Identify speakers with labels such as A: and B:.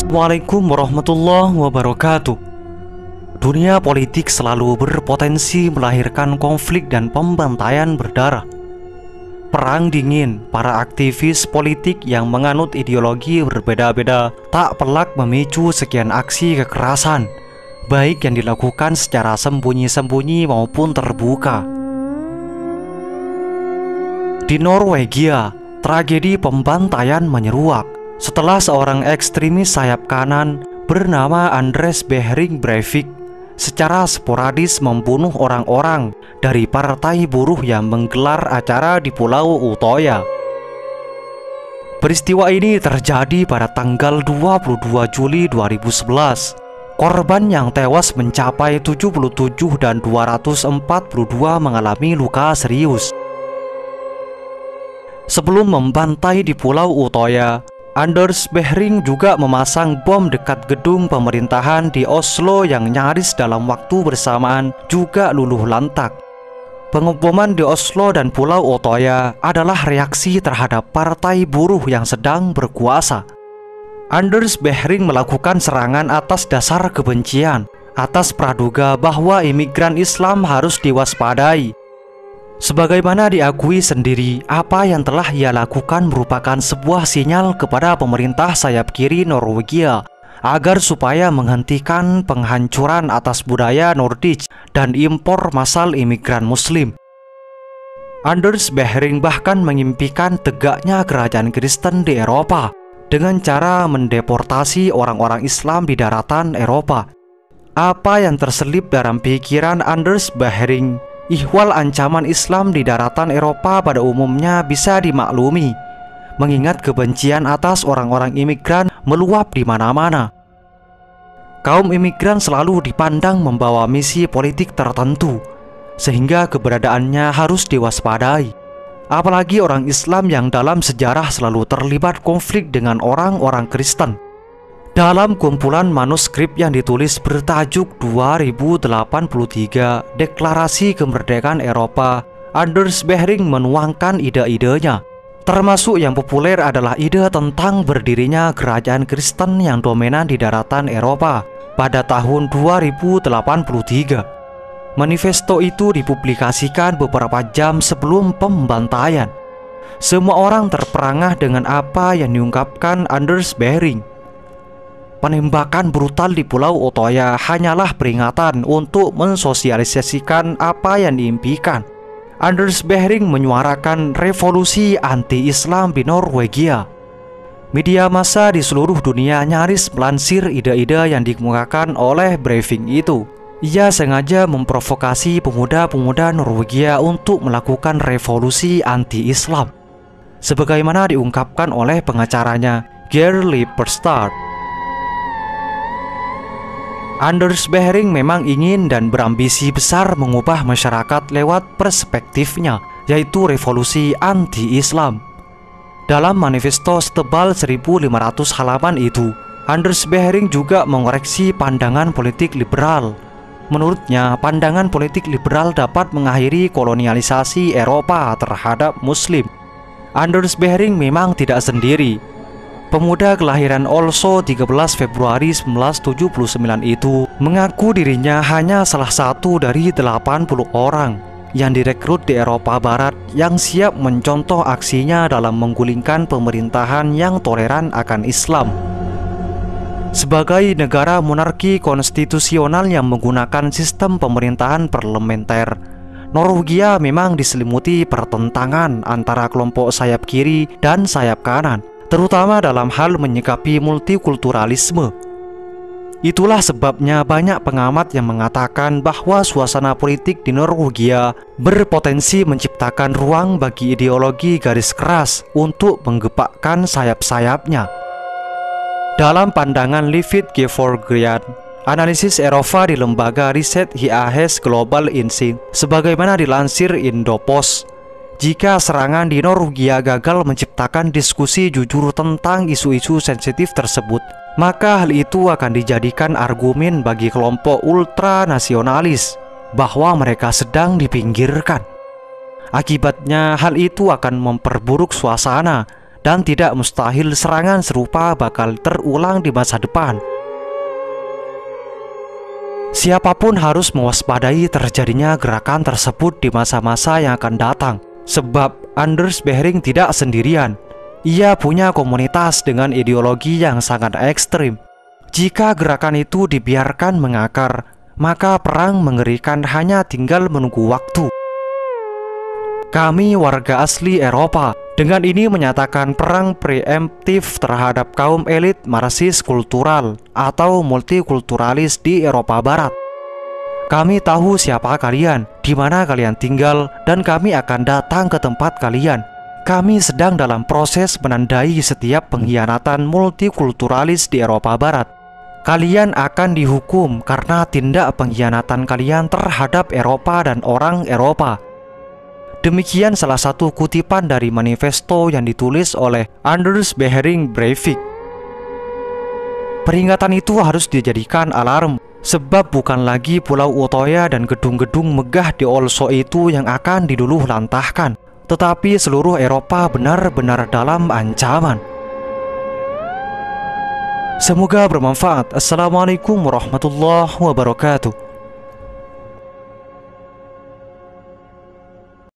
A: Assalamualaikum warahmatullahi wabarakatuh. Dunia politik selalu berpotensi melahirkan konflik dan pembantaian berdarah. Perang dingin, para aktivis politik yang menganut ideologi berbeda-beda tak pelak memicu sekian aksi kekerasan, baik yang dilakukan secara sembunyi-sembunyi maupun terbuka. Di Norwegia, tragedi pembantaian menyeruak setelah seorang ekstremis sayap kanan bernama Anders Behring Breivik secara sporadis membunuh orang-orang dari partai buruh yang menggelar acara di Pulau Utoya. Peristiwa ini terjadi pada tanggal 22 Juli 2011. Korban yang tewas mencapai 77 dan 242 mengalami luka serius. Sebelum membantai di Pulau Utoya, Anders Behring juga memasang bom dekat gedung pemerintahan di Oslo yang nyaris dalam waktu bersamaan juga luluh lantak. Pengeboman di Oslo dan Pulau Utoya adalah reaksi terhadap partai buruh yang sedang berkuasa. Anders Behring melakukan serangan atas dasar kebencian, atas praduga bahwa imigran Islam harus diwaspadai. Sebagaimana diakui sendiri, apa yang telah ia lakukan merupakan sebuah sinyal kepada pemerintah sayap kiri Norwegia agar supaya menghentikan penghancuran atas budaya Nordic dan impor massal imigran Muslim. Anders Behring bahkan mengimpikan tegaknya kerajaan Kristen di Eropa dengan cara mendeportasi orang-orang Islam di daratan Eropa. Apa yang terselip dalam pikiran Anders Behring, ihwal ancaman Islam di daratan Eropa pada umumnya bisa dimaklumi, mengingat kebencian atas orang-orang imigran meluap di mana-mana. Kaum imigran selalu dipandang membawa misi politik tertentu, sehingga keberadaannya harus diwaspadai. Apalagi orang Islam yang dalam sejarah selalu terlibat konflik dengan orang-orang Kristen. Dalam kumpulan manuskrip yang ditulis bertajuk 2083 Deklarasi Kemerdekaan Eropa, Anders Behring menuangkan ide-idenya. Termasuk yang populer adalah ide tentang berdirinya kerajaan Kristen yang dominan di daratan Eropa pada tahun 2083. Manifesto itu dipublikasikan beberapa jam sebelum pembantaian. Semua orang terperangah dengan apa yang diungkapkan Anders Behring. Penembakan brutal di Pulau Utoya hanyalah peringatan untuk mensosialisasikan apa yang diimpikan. Anders Behring menyuarakan revolusi anti-Islam di Norwegia. Media massa di seluruh dunia nyaris melansir ide-ide yang dikemukakan oleh Breivik itu. Ia sengaja memprovokasi pemuda-pemuda Norwegia untuk melakukan revolusi anti-Islam, sebagaimana diungkapkan oleh pengacaranya, Geir Lippestad. Anders Behring memang ingin dan berambisi besar mengubah masyarakat lewat perspektifnya, yaitu revolusi anti-Islam. Dalam manifesto setebal 1.500 halaman itu, Anders Behring juga mengoreksi pandangan politik liberal. Menurutnya, pandangan politik liberal dapat mengakhiri kolonialisasi Eropa terhadap Muslim. Anders Behring memang tidak sendiri. Pemuda kelahiran Oslo 13 Februari 1979 itu mengaku dirinya hanya salah satu dari 80 orang yang direkrut di Eropa Barat yang siap mencontoh aksinya dalam menggulingkan pemerintahan yang toleran akan Islam. Sebagai negara monarki konstitusional yang menggunakan sistem pemerintahan parlementer, Norwegia memang diselimuti pertentangan antara kelompok sayap kiri dan sayap kanan, terutama dalam hal menyikapi multikulturalisme. Itulah sebabnya banyak pengamat yang mengatakan bahwa suasana politik di Norwegia berpotensi menciptakan ruang bagi ideologi garis keras untuk menggepakkan sayap-sayapnya. Dalam pandangan Livit Gevorgyan, analisis Eropa di lembaga riset HIAHES Global Insight, sebagaimana dilansir Indopost, jika serangan di Norwegia gagal menciptakan diskusi jujur tentang isu-isu sensitif tersebut, maka hal itu akan dijadikan argumen bagi kelompok ultranasionalis bahwa mereka sedang dipinggirkan. Akibatnya, hal itu akan memperburuk suasana dan tidak mustahil serangan serupa bakal terulang di masa depan. Siapapun harus mewaspadai terjadinya gerakan tersebut di masa-masa yang akan datang, sebab Anders Behring tidak sendirian. Ia punya komunitas dengan ideologi yang sangat ekstrim. Jika gerakan itu dibiarkan mengakar, maka perang mengerikan hanya tinggal menunggu waktu. Kami warga asli Eropa dengan ini menyatakan perang preemptif terhadap kaum elit marxis kultural atau multikulturalis di Eropa Barat. Kami tahu siapa kalian, di mana kalian tinggal, dan kami akan datang ke tempat kalian. Kami sedang dalam proses menandai setiap pengkhianatan multikulturalis di Eropa Barat. Kalian akan dihukum karena tindak pengkhianatan kalian terhadap Eropa dan orang Eropa. Demikian salah satu kutipan dari manifesto yang ditulis oleh Anders Behring Breivik. Peringatan itu harus dijadikan alarm, sebab bukan lagi Pulau Utoya dan gedung-gedung megah di Oslo itu yang akan diluluh lantahkan, tetapi seluruh Eropa benar-benar dalam ancaman. Semoga bermanfaat. Assalamualaikum warahmatullahi wabarakatuh.